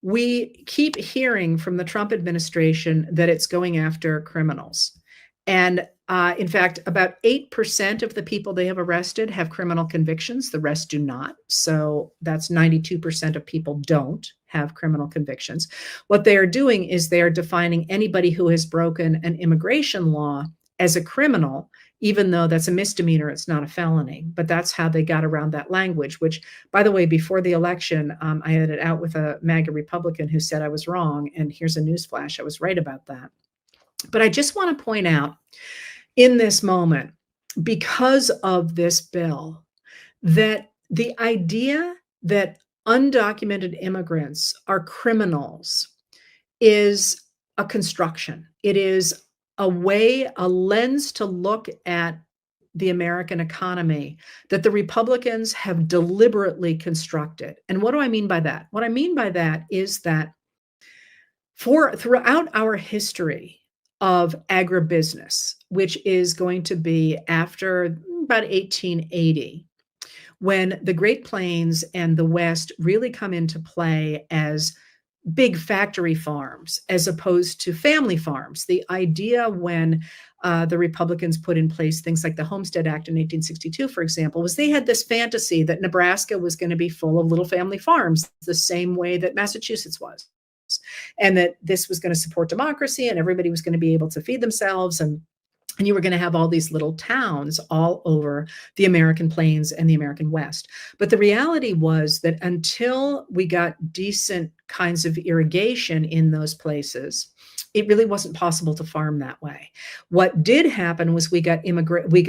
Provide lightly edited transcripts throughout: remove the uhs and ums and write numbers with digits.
we keep hearing from the Trump administration that it's going after criminals. And in fact, about 8% of the people they have arrested have criminal convictions. The rest do not. So that's 92% of people don't have criminal convictions. What they are doing is they are defining anybody who has broken an immigration law as a criminal, even though that's a misdemeanor, it's not a felony. But that's how they got around that language, which, by the way, before the election, I had it out with a MAGA Republican who said I was wrong. And here's a newsflash, I was right about that. But I just want to point out in this moment, because of this bill, that the idea that undocumented immigrants are criminals is a construction. It is a way, a lens to look at the American economy that the Republicans have deliberately constructed. And what do I mean by that? What I mean by that is that throughout our history of agribusiness, which is going to be after about 1880, when the Great Plains and the West really come into play as big factory farms as opposed to family farms. The idea when the Republicans put in place things like the Homestead Act in 1862, for example, was they had this fantasy that Nebraska was going to be full of little family farms, the same way that Massachusetts was, and that this was going to support democracy and everybody was going to be able to feed themselves, and you were going to have all these little towns all over the American plains and the American West. But the reality was that until we got decent kinds of irrigation in those places, it really wasn't possible to farm that way. What did happen was we got irrigation we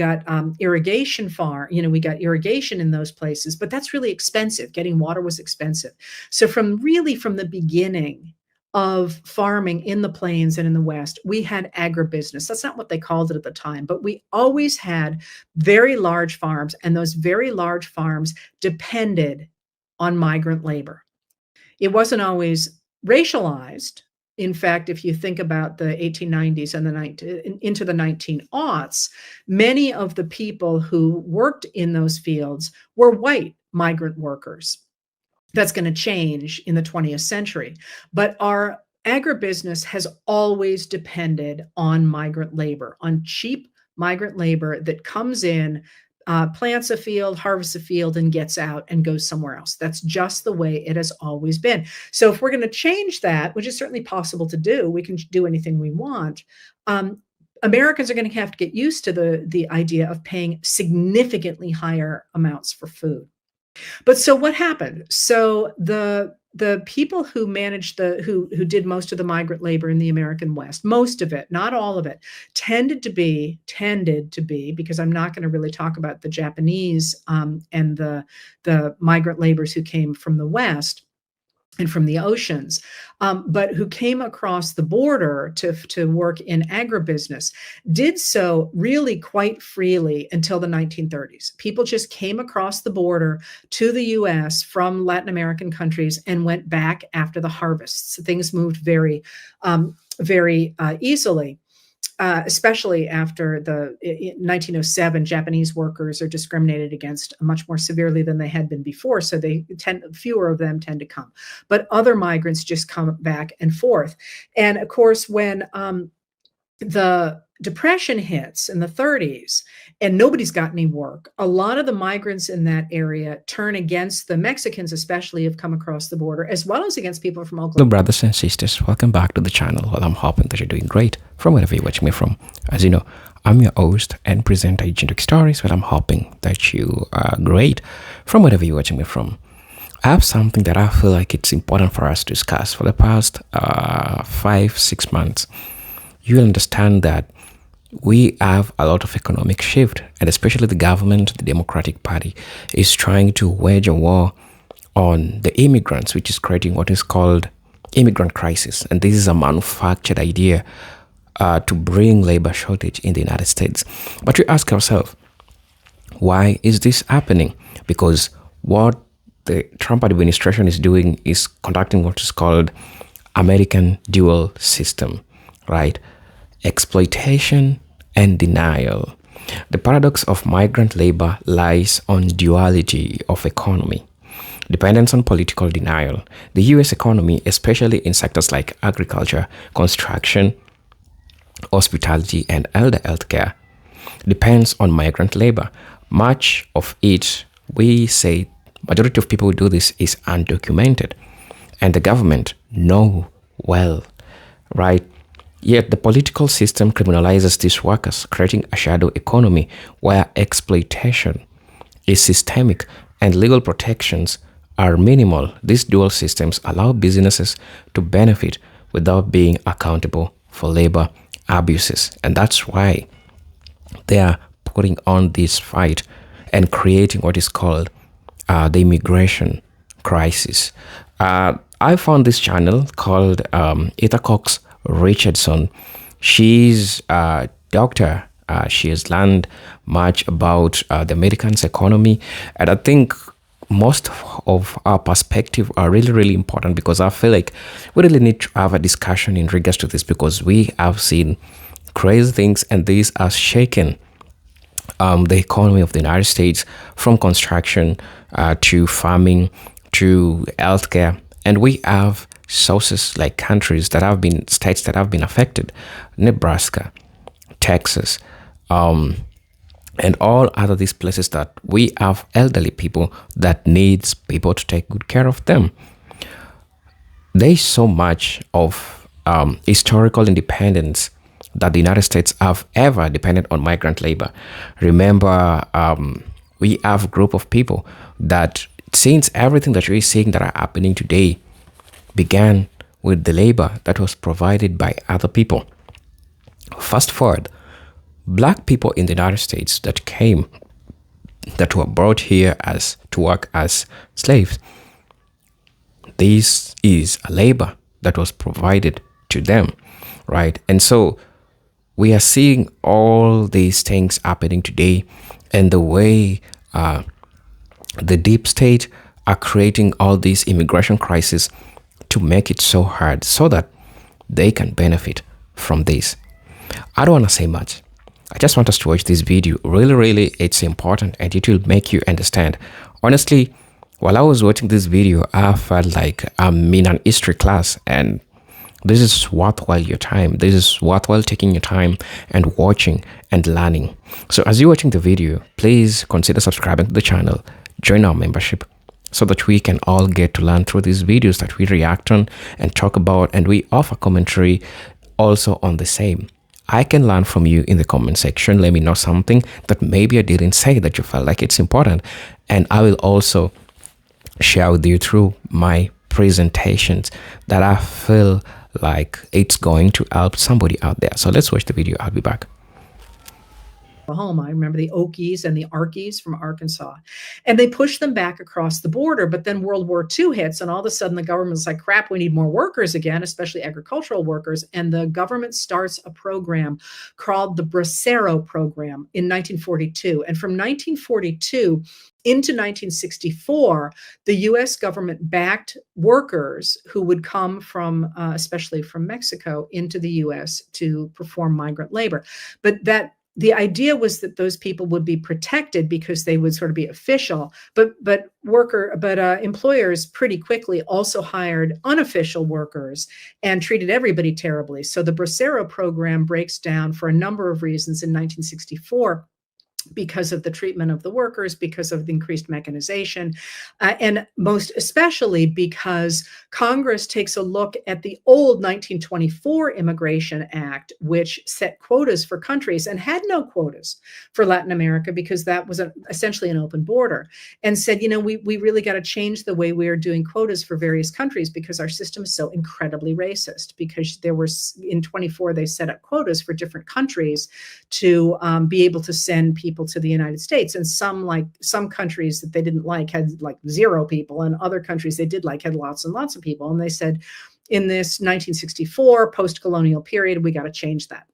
got irrigation in those places, but that's really expensive. Getting water was expensive. So from the beginning of farming in the plains and in the West, we had agribusiness. That's not what they called it at the time, but we always had very large farms, and those very large farms depended on migrant labor. It wasn't always racialized. In fact, if you think about the 1890s and into the 1900s, many of the people who worked in those fields were white migrant workers. That's going to change in the 20th century. But our agribusiness has always depended on migrant labor, on cheap migrant labor that comes in, plants a field, harvests a field, and gets out and goes somewhere else. That's just the way it has always been. So if we're going to change that, which is certainly possible to do, we can do anything we want. Americans are going to have to get used to the idea of paying significantly higher amounts for food. But so what happened? So the people who managed who did most of the migrant labor in the American West, most of it, not all of it, tended to be, because I'm not going to really talk about the Japanese and the migrant laborers who came from the West and from the oceans, but who came across the border to work in agribusiness, did so really quite freely until the 1930s. People just came across the border to the US from Latin American countries and went back after the harvests. Things moved very easily. Especially after the 1907, Japanese workers are discriminated against much more severely than they had been before. So fewer of them tend to come, but other migrants just come back and forth. And of course, when the Depression hits in the 30s and nobody's got any work, a lot of the migrants in that area turn against the Mexicans, especially, have come across the border, as well as against people from Oklahoma. Hello, brothers and sisters. Welcome back to the channel. Well, I'm hoping that you're doing great from wherever you're watching me from. As you know, I'm your host and presenter, Agentic Stories. Well, I'm hoping that you are great from wherever you're watching me from. I have something that I feel like it's important for us to discuss. For the past 5-6 months, you'll understand that we have a lot of economic shift, and especially the government, the Democratic Party, is trying to wage a war on the immigrants, which is creating what is called immigrant crisis. And this is a manufactured idea to bring labor shortage in the United States. But we ask ourselves, why is this happening? Because what the Trump administration is doing is conducting what is called American dual system, right? Exploitation and denial. The paradox of migrant labor lies on duality of economy. dependence on political denial. The US economy, especially in sectors like agriculture, construction, hospitality, and elder healthcare, depends on migrant labor. Much of it, we say, majority of people who do this is undocumented, and the government know well, right? Yet the political system criminalizes these workers, creating a shadow economy where exploitation is systemic and legal protections are minimal. These dual systems allow businesses to benefit without being accountable for labor abuses. And that's why they are putting on this fight and creating what is called the immigration crisis. I found this channel called Etta Cox Richardson. She's a doctor. She has learned much about the Americans' economy, and I think most of our perspective are really, really important because I feel like we really need to have a discussion in regards to this because we have seen crazy things, and these are shaken the economy of the United States from construction to farming to healthcare. And we have sources like countries that have been states that have been affected, Nebraska, Texas, and all other these places that we have elderly people that needs people to take good care of them. There is so much of historical independence that the United States have ever depended on migrant labor. Remember, we have a group of people that since everything that we're seeing that are happening today began with the labor that was provided by other people. Fast forward, black people in the United States that came, that were brought here as to work as slaves, this is a labor that was provided to them, right? And so we are seeing all these things happening today, and the way the deep state are creating all these immigration crises to make it so hard so that they can benefit from this. I don't want to say much. I just want us to watch this video. Really, really, it's important and it will make you understand. Honestly, while I was watching this video, I felt like I'm in an history class, and this is worthwhile your time. This is worthwhile taking your time and watching and learning. So as you're watching the video, please consider subscribing to the channel, join our membership so that we can all get to learn through these videos that we react on and talk about, and we offer commentary also on the same. I can learn from you in the comment section. Let me know something that maybe I didn't say that you felt like it's important, and I will also share with you through my presentations that I feel like it's going to help somebody out there. So let's watch the video. I'll be back. Oklahoma. I remember the Okies and the Arkies from Arkansas, and they pushed them back across the border. But then World War II hits, and all of a sudden the government's like, crap, we need more workers again, especially agricultural workers. And the government starts a program called the Bracero program in 1942. And from 1942 into 1964, the US government backed workers who would come from, especially from Mexico, into the US to perform migrant labor. But the idea was that those people would be protected because they would sort of be official, but employers pretty quickly also hired unofficial workers and treated everybody terribly. So the Bracero program breaks down for a number of reasons in 1964. Because of the treatment of the workers, because of the increased mechanization, and most especially because Congress takes a look at the old 1924 Immigration Act, which set quotas for countries and had no quotas for Latin America because that was essentially an open border, and said, we really got to change the way we are doing quotas for various countries because our system is so incredibly racist. Because there were, in 24, they set up quotas for different countries to be able to send people to the United States. And some countries that they didn't like had like 0 people, and other countries they did like had lots and lots of people. And they said, in this 1964 post-colonial period, we got to change that.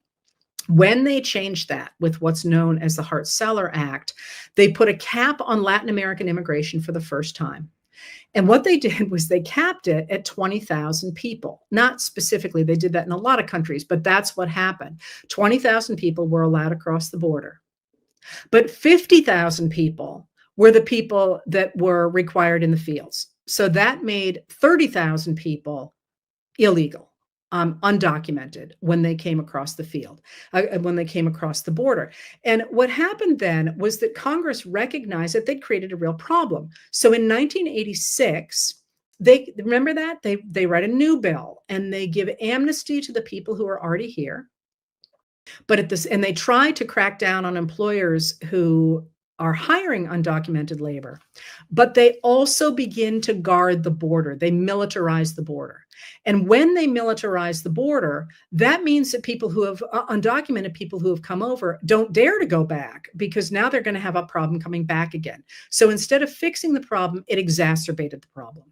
When they changed that with what's known as the Hart-Celler Act, they put a cap on Latin American immigration for the first time. And what they did was they capped it at 20,000 people. Not specifically, they did that in a lot of countries, but that's what happened. 20,000 people were allowed across the border. But 50,000 people were the people that were required in the fields. So that made 30,000 people illegal, undocumented when they came across the field, when they came across the border. And what happened then was that Congress recognized that they'd created a real problem. So in 1986, they remember that they write a new bill and they give amnesty to the people who are already here. But at this, and they try to crack down on employers who are hiring undocumented labor, but they also begin to guard the border. They militarize the border. And when they militarize the border, that means that people who have undocumented people who have come over don't dare to go back because now they're going to have a problem coming back again. So instead of fixing the problem, it exacerbated the problem.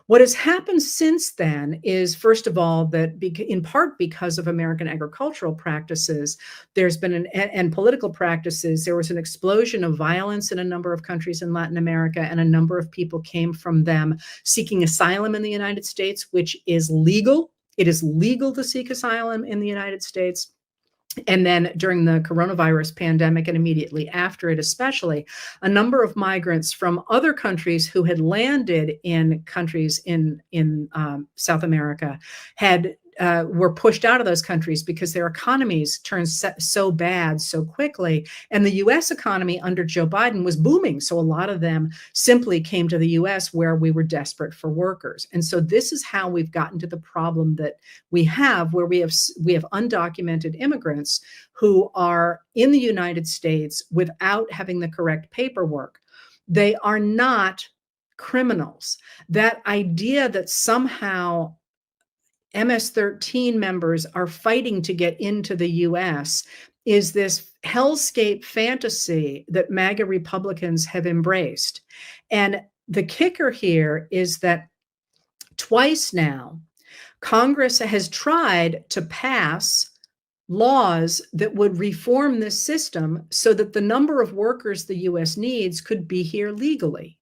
What has happened since then is, first of all, that in part because of American agricultural practices, there's been and political practices, there was an explosion of violence in a number of countries in Latin America, and a number of people came from them seeking asylum in the United States, which is legal. It is legal to seek asylum in the United States. And then during the coronavirus pandemic and immediately after it, especially, a number of migrants from other countries who had landed in countries in South America were pushed out of those countries because their economies turned so bad so quickly. And the U.S. economy under Joe Biden was booming. So a lot of them simply came to the U.S. where we were desperate for workers. And so this is how we've gotten to the problem that we have, where we have undocumented immigrants who are in the United States without having the correct paperwork. They are not criminals. That idea that somehow MS-13 members are fighting to get into the US is this hellscape fantasy that MAGA Republicans have embraced. And the kicker here is that twice now, Congress has tried to pass laws that would reform this system so that the number of workers the US needs could be here legally.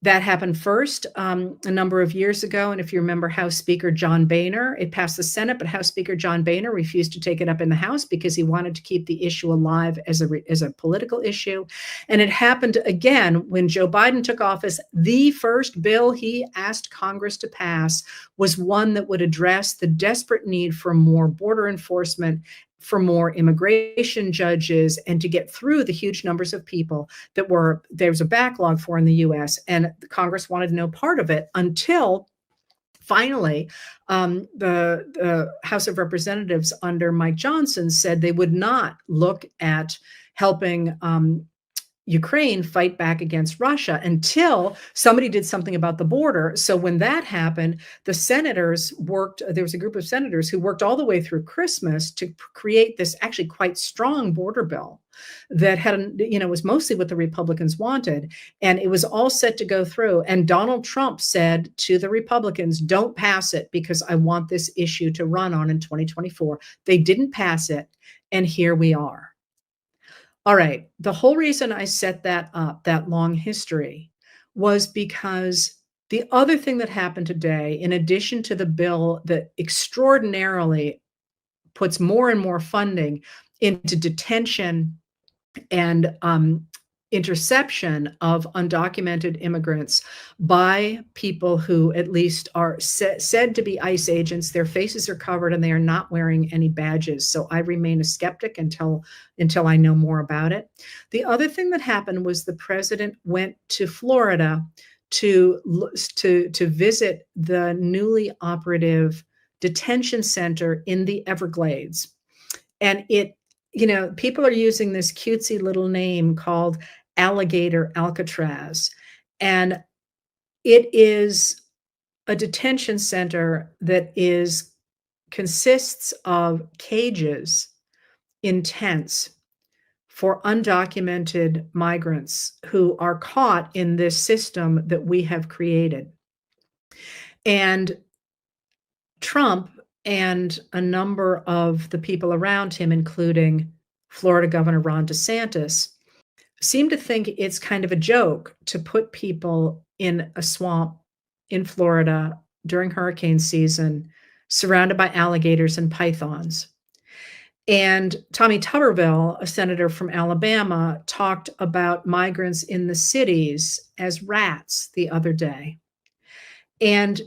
That happened first a number of years ago. And if you remember House Speaker John Boehner, it passed the Senate, but House Speaker John Boehner refused to take it up in the House because he wanted to keep the issue alive as a political issue. And it happened again when Joe Biden took office. The first bill he asked Congress to pass was one that would address the desperate need for more border enforcement, for more immigration judges, and to get through the huge numbers of people that there was a backlog for in the US. And Congress wanted no part of it until finally the House of Representatives under Mike Johnson said they would not look at helping Ukraine fight back against Russia until somebody did something about the border. So when that happened, the senators there was a group of senators who worked all the way through Christmas to create this actually quite strong border bill that was mostly what the Republicans wanted. And it was all set to go through. And Donald Trump said to the Republicans, don't pass it because I want this issue to run on in 2024. They didn't pass it. And here we are. All right. The whole reason I set that up, that long history, was because the other thing that happened today, in addition to the bill that extraordinarily puts more and more funding into detention and interception of undocumented immigrants by people who at least are said to be ICE agents. Their faces are covered and they are not wearing any badges. So I remain a skeptic until I know more about it. The other thing that happened was the president went to Florida to visit the newly operative detention center in the Everglades. And people are using this cutesy little name called Alligator Alcatraz. And it is a detention center that consists of cages in tents for undocumented migrants who are caught in this system that we have created. And Trump and a number of the people around him, including Florida Governor Ron DeSantis, seem to think it's kind of a joke to put people in a swamp in Florida during hurricane season, surrounded by alligators and pythons. And Tommy Tuberville, a senator from Alabama, talked about migrants in the cities as rats the other day. And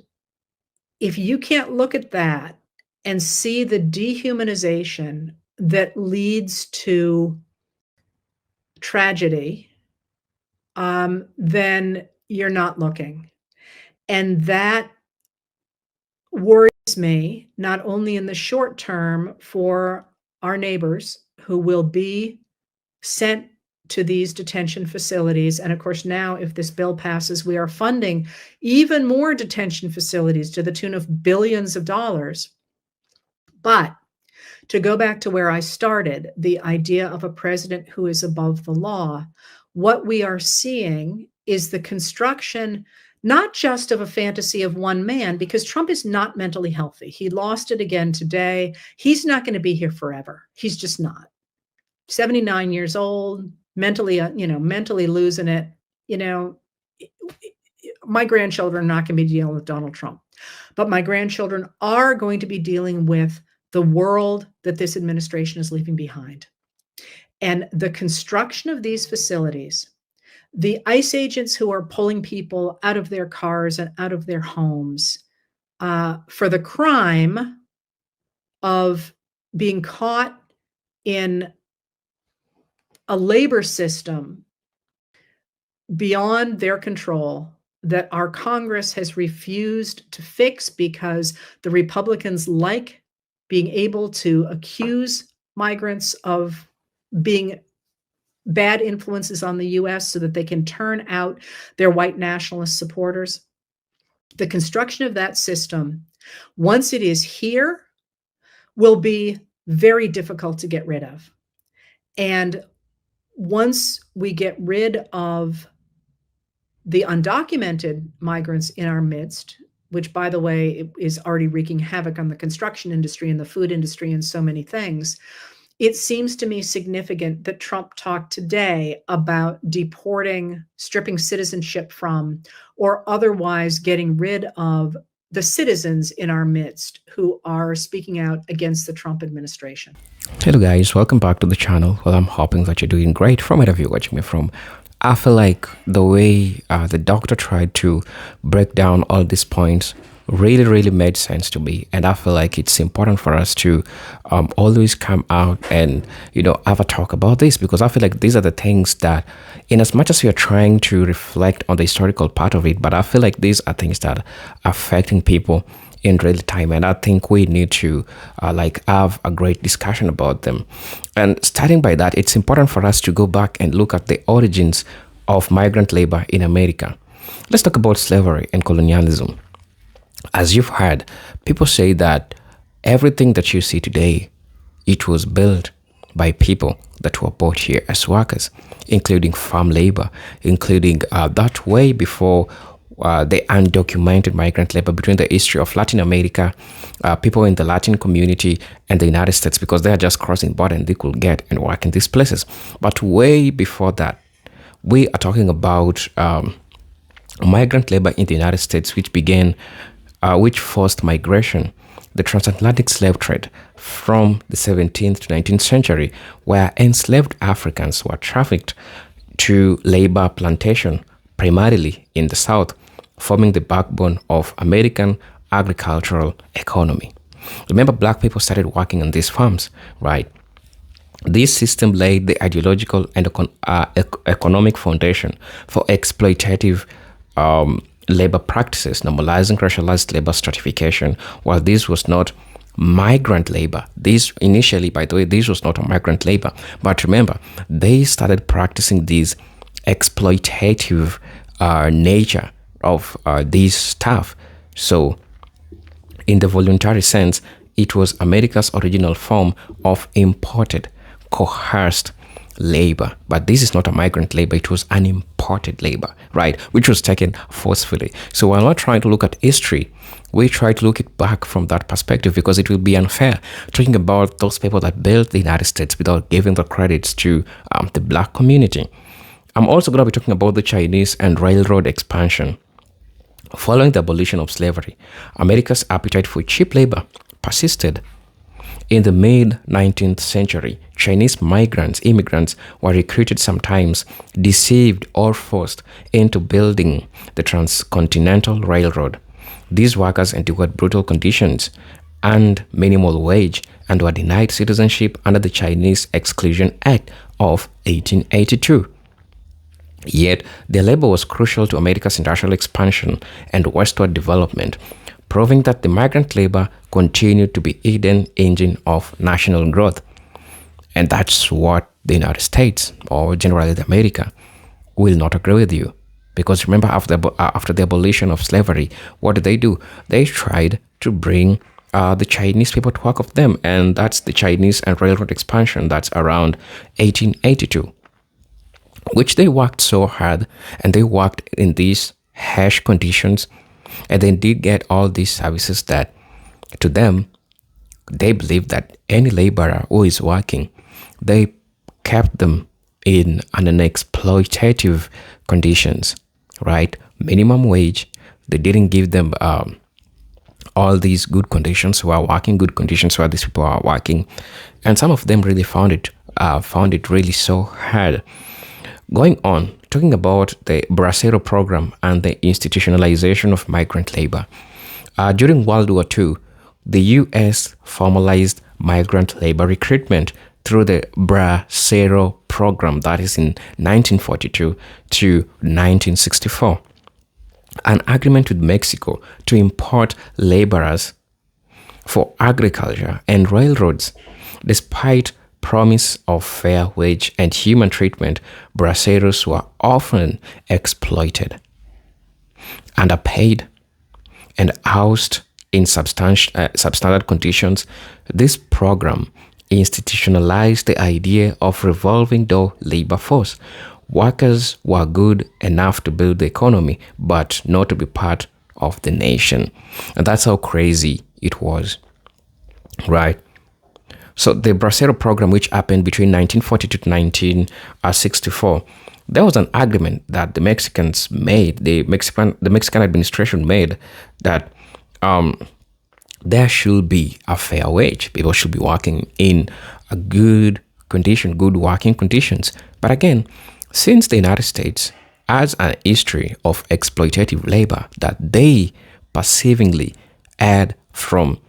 if you can't look at that and see the dehumanization that leads to tragedy, then you're not looking. And that worries me, not only in the short term for our neighbors who will be sent to these detention facilities. And of course, now, if this bill passes, we are funding even more detention facilities to the tune of billions of dollars. But to go back to where I started, the idea of a president who is above the law, what we are seeing is the construction not just of a fantasy of one man, because Trump is not mentally healthy. He lost it again today. He's not going to be here forever. He's just not. 79 years old, mentally, mentally losing it. My grandchildren are not going to be dealing with Donald Trump, but my grandchildren are going to be dealing with the world that this administration is leaving behind. And the construction of these facilities, the ICE agents who are pulling people out of their cars and out of their homes for the crime of being caught in a labor system beyond their control that our Congress has refused to fix because the Republicans like being able to accuse migrants of being bad influences on the US so that they can turn out their white nationalist supporters. The construction of that system, once it is here, will be very difficult to get rid of. And once we get rid of the undocumented migrants in our midst, which, by the way, is already wreaking havoc on the construction industry and the food industry and so many things, it seems to me significant that Trump talked today about deporting, stripping citizenship from, or otherwise getting rid of the citizens in our midst who are speaking out against the Trump administration. Hello guys, welcome back to the channel. Well, I'm hoping that you're doing great from wherever you're watching me from. I feel like the way the doctor tried to break down all these points really made sense to me, and I feel like it's important for us to always come out and have a talk about this, because I feel like these are the things that, in as much as we are trying to reflect on the historical part of it, but I feel like these are things that are affecting people in real time, and I think we need to have a great discussion about them. And starting by that, it's important for us to go back and look at the origins of migrant labor in America. Let's talk about slavery and colonialism. As you've heard, people say that everything that you see today, it was built by people that were brought here as workers, including farm labor, including that way before the undocumented migrant labor, between the history of Latin America, people in the Latin community and the United States, because they are just crossing border and they could get and work in these places. But way before that, we are talking about migrant labor in the United States, which forced migration, the transatlantic slave trade from the 17th to 19th century, where enslaved Africans were trafficked to labor plantation, primarily in the South, forming the backbone of American agricultural economy. Remember, black people started working on these farms, right? This system laid the ideological and economic foundation for exploitative labor practices, normalizing racialized labor stratification. While this was not migrant labor, this initially, by the way, this was not a migrant labor, but remember, they started practicing these exploitative nature of this stuff. So in the voluntary sense, it was America's original form of imported, coerced labor. But this is not a migrant labor, it was an imported labor, right, which was taken forcefully. So while not trying to look at history, we try to look it back from that perspective, because it will be unfair talking about those people that built the United States without giving the credits to the black community. I'm also going to be talking about the Chinese and railroad expansion. Following the abolition of slavery, America's appetite for cheap labor persisted. In the mid 19th century, Chinese immigrants were recruited, sometimes deceived or forced into building the transcontinental railroad. These workers endured brutal conditions and minimal wage and were denied citizenship under the Chinese Exclusion Act of 1882. Yet, their labor was crucial to America's industrial expansion and westward development, proving that the migrant labor continued to be a hidden engine of national growth. And that's what the United States, or generally America, will not agree with you. Because remember, after the abolition of slavery, what did they do? They tried to bring the Chinese people to work of them, and that's the Chinese and railroad expansion. That's around 1882, which they worked so hard, and they worked in these harsh conditions, and they did get all these services that, to them, they believe that any laborer who is working, they kept them in an exploitative conditions, right? Minimum wage. They didn't give them all these good conditions who are working, good conditions where these people are working, and some of them really found it really so hard. Going on, talking about the Bracero program and the institutionalization of migrant labor. During World War II, the U.S. formalized migrant labor recruitment through the Bracero program, that is in 1942 to 1964. An agreement with Mexico to import laborers for agriculture and railroads. Despite promise of fair wage and human treatment, braceros were often exploited, underpaid, and housed in substandard conditions. This program institutionalized the idea of revolving door labor force. Workers were good enough to build the economy, but not to be part of the nation. And that's how crazy it was, right? So the Bracero program, which happened between 1942 to 1964, there was an agreement that the Mexicans made, the Mexican administration made, that there should be a fair wage. People should be working in a good condition, good working conditions. But again, since the United States has an history of exploitative labor that they perceivingly had from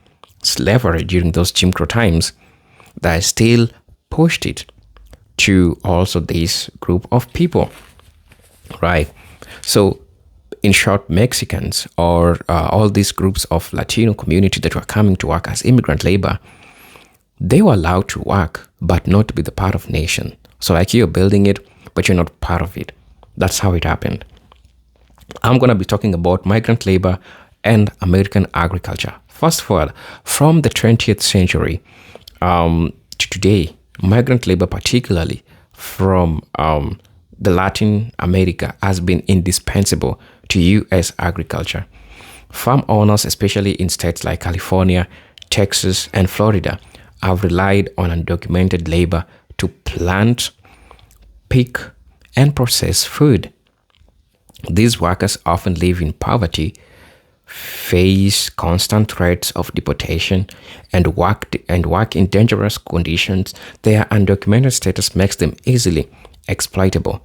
slavery during those Jim Crow times, they still pushed it to also this group of people, right? So, in short, Mexicans or all these groups of Latino community that were coming to work as immigrant labor, they were allowed to work, but not to be the part of nation. So like you're building it, but you're not part of it. That's how it happened. I'm going to be talking about migrant labor and American agriculture. First of all, from the 20th century to today, migrant labor, particularly from the Latin America, has been indispensable to U.S. agriculture. Farm owners, especially in states like California, Texas, and Florida, have relied on undocumented labor to plant, pick, and process food. These workers often live in poverty, face constant threats of deportation, and work in dangerous conditions. Their undocumented status makes them easily exploitable,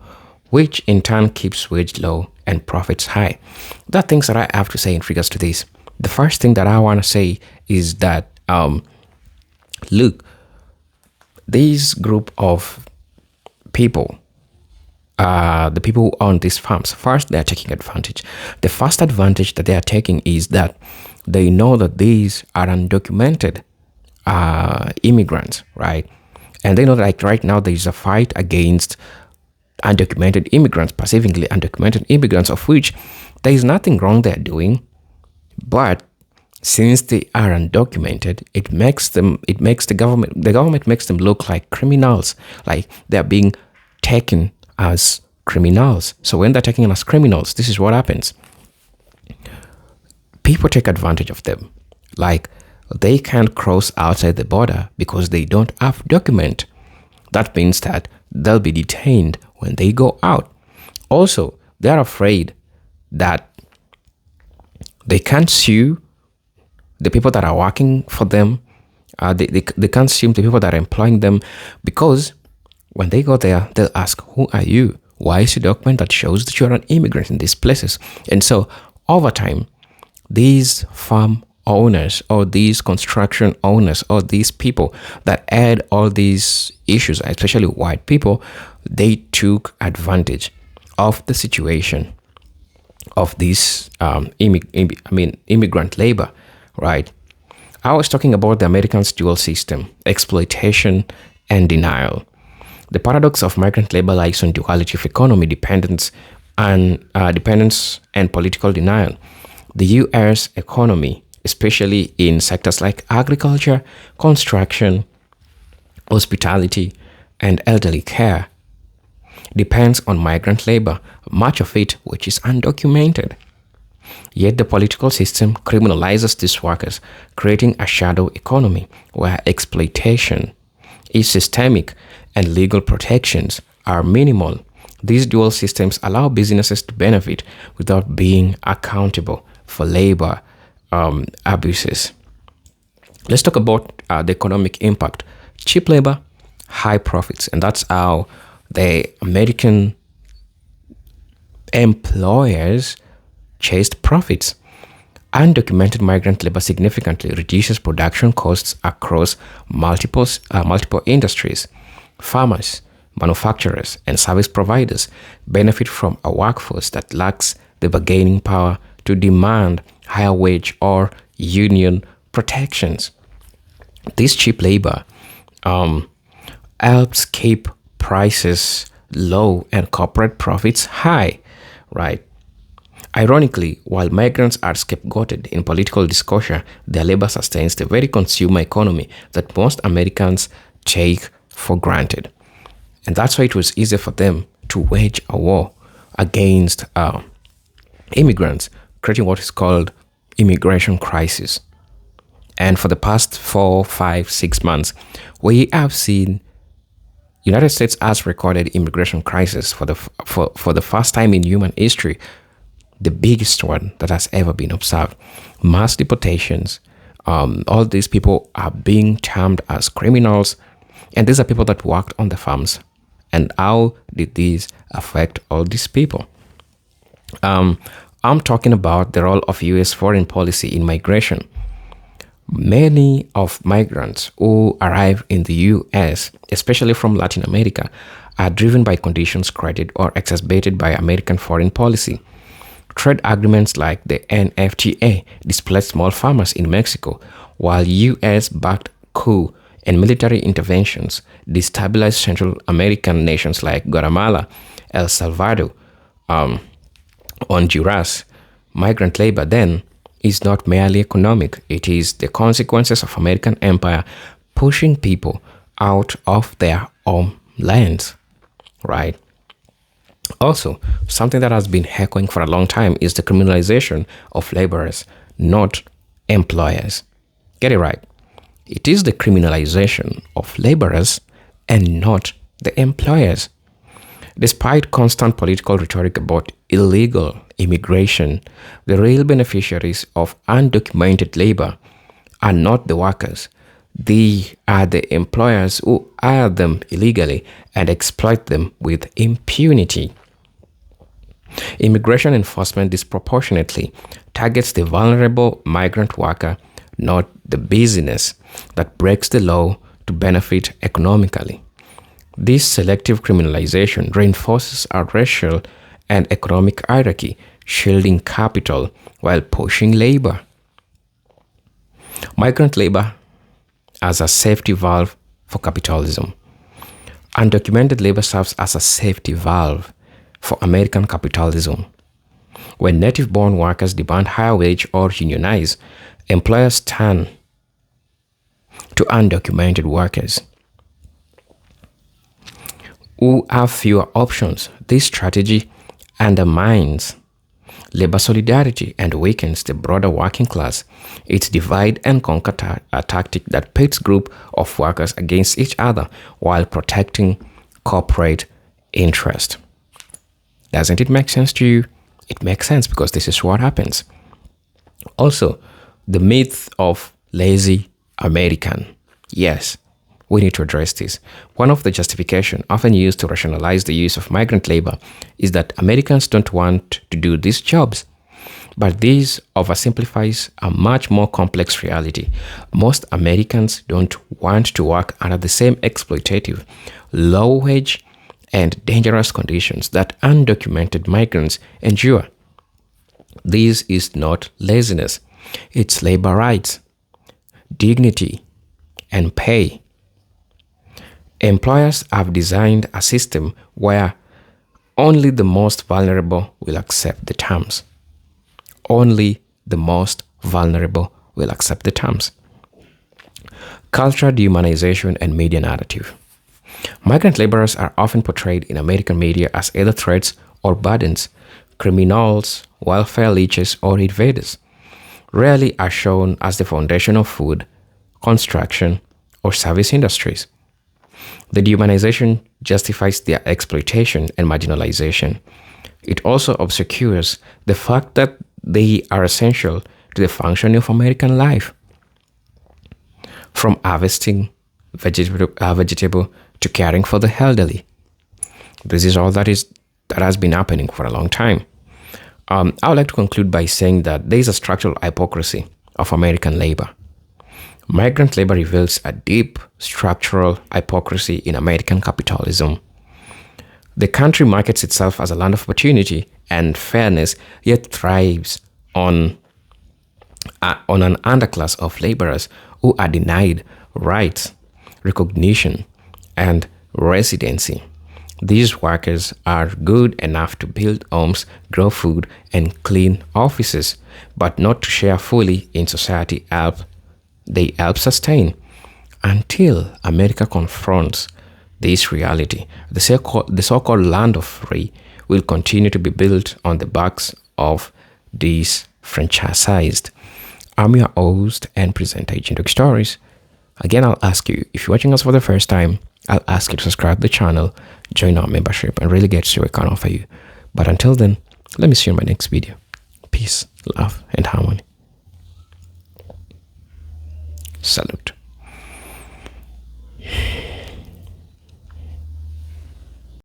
which in turn keeps wage low and profits high. There are things that I have to say in regards to this. The first thing that I want to say is that look, this group of people, the people who own these farms, first, they're taking advantage. The first advantage that they are taking is that they know that these are undocumented immigrants, right? And they know that, like, right now there is a fight against undocumented immigrants, perceivingly undocumented immigrants, of which there is nothing wrong they're doing, but since they are undocumented, it makes the government makes them look like criminals, like they're being taken as criminals. So when they're taken as criminals, this is what happens. People take advantage of them. Like, they can't cross outside the border because they don't have document. That means that they'll be detained when they go out. Also, they're afraid that they can't sue the people that are working for them They can't sue the people that are employing them, because when they go there, they'll ask, who are you? Why is your document that shows that you're an immigrant in these places? And so over time, these farm owners or these construction owners or these people that had all these issues, especially white people, they took advantage of the situation of this immigrant labor, right? I was talking about the Americans' dual system, exploitation and denial. The paradox of migrant labor lies on duality of economy dependence and political denial. The U.S. economy, especially in sectors like agriculture, construction, hospitality, and elderly care, depends on migrant labor, much of it which is undocumented. Yet the political system criminalizes these workers, creating a shadow economy where exploitation is systemic and legal protections are minimal. These dual systems allow businesses to benefit without being accountable for labor abuses. Let's talk about the economic impact. Cheap labor, high profits, and that's how the American employers chased profits. Undocumented migrant labor significantly reduces production costs across multiple industries. Farmers, manufacturers, and service providers benefit from a workforce that lacks the bargaining power to demand higher wage or union protections. This cheap labor helps keep prices low and corporate profits high, right? Ironically, while migrants are scapegoated in political discourse, their labor sustains the very consumer economy that most Americans take for granted. And that's why it was easier for them to wage a war against immigrants, creating what is called immigration crisis. And for the past 4, 5, 6 months, we have seen United States has recorded immigration crisis for the first time in human history, the biggest one that has ever been observed. Mass deportations. All these people are being termed as criminals, and these are people that worked on the farms. And how did these affect all these people? I'm talking about the role of U.S. foreign policy in migration. Many of migrants who arrive in the U.S., especially from Latin America, are driven by conditions created or exacerbated by American foreign policy. Trade agreements like the NFTA displaced small farmers in Mexico, while U.S.-backed coup and military interventions destabilized Central American nations like Guatemala, El Salvador, Honduras. Migrant labor, then, is not merely economic. It is the consequences of American empire pushing people out of their homelands, right? Also, something that has been echoing for a long time is the criminalization of laborers, not employers. Get it right. It is the criminalization of laborers and not the employers. Despite constant political rhetoric about illegal immigration, the real beneficiaries of undocumented labor are not the workers. They are the employers who hire them illegally and exploit them with impunity. Immigration enforcement disproportionately targets the vulnerable migrant worker, not the business that breaks the law to benefit economically. This selective criminalization reinforces our racial and economic hierarchy, shielding capital while pushing labor. Migrant labor as a safety valve for capitalism. Undocumented labor serves as a safety valve for American capitalism. When native-born workers demand higher wage or unionize, employers turn to undocumented workers who have fewer options. This strategy undermines labor solidarity and weakens the broader working class. It's divide and conquer a tactic that pits group of workers against each other while protecting corporate interest. Doesn't it make sense to you? It makes sense because this is what happens. Also, the myth of lazy American. Yes, we need to address this. One of the justification often used to rationalize the use of migrant labor is that Americans don't want to do these jobs. But this oversimplifies a much more complex reality. Most Americans don't want to work under the same exploitative, low wage, and dangerous conditions that undocumented migrants endure. This is not laziness, it's labor rights, dignity, and pay. Employers have designed a system where only the most vulnerable will accept the terms. Only the most vulnerable will accept the terms. Cultural dehumanization and media narrative. Migrant laborers are often portrayed in American media as either threats or burdens, criminals, welfare leeches, or invaders. Rarely are shown as the foundation of food, construction, or service industries. The dehumanization justifies their exploitation and marginalization. It also obscures the fact that they are essential to the functioning of American life. From harvesting vegetable to caring for the elderly. This is all that has been happening for a long time. I would like to conclude by saying that there is a structural hypocrisy of American labor. Migrant labor reveals a deep structural hypocrisy in American capitalism. The country markets itself as a land of opportunity and fairness, yet thrives on an underclass of laborers who are denied rights, recognition, and residency. These workers are good enough to build homes, grow food, and clean offices, but not to share fully in society they help sustain. Until America confronts this reality, the so-called land of free will continue to be built on the backs of these franchised. I'm your host and presenter, Agent Stories. Again, I'll ask you, if you're watching us for the first time, I'll ask you to subscribe to the channel, join our membership, and really get to what we can offer you. But until then, let me see you in my next video. Peace, love, and harmony. Salute.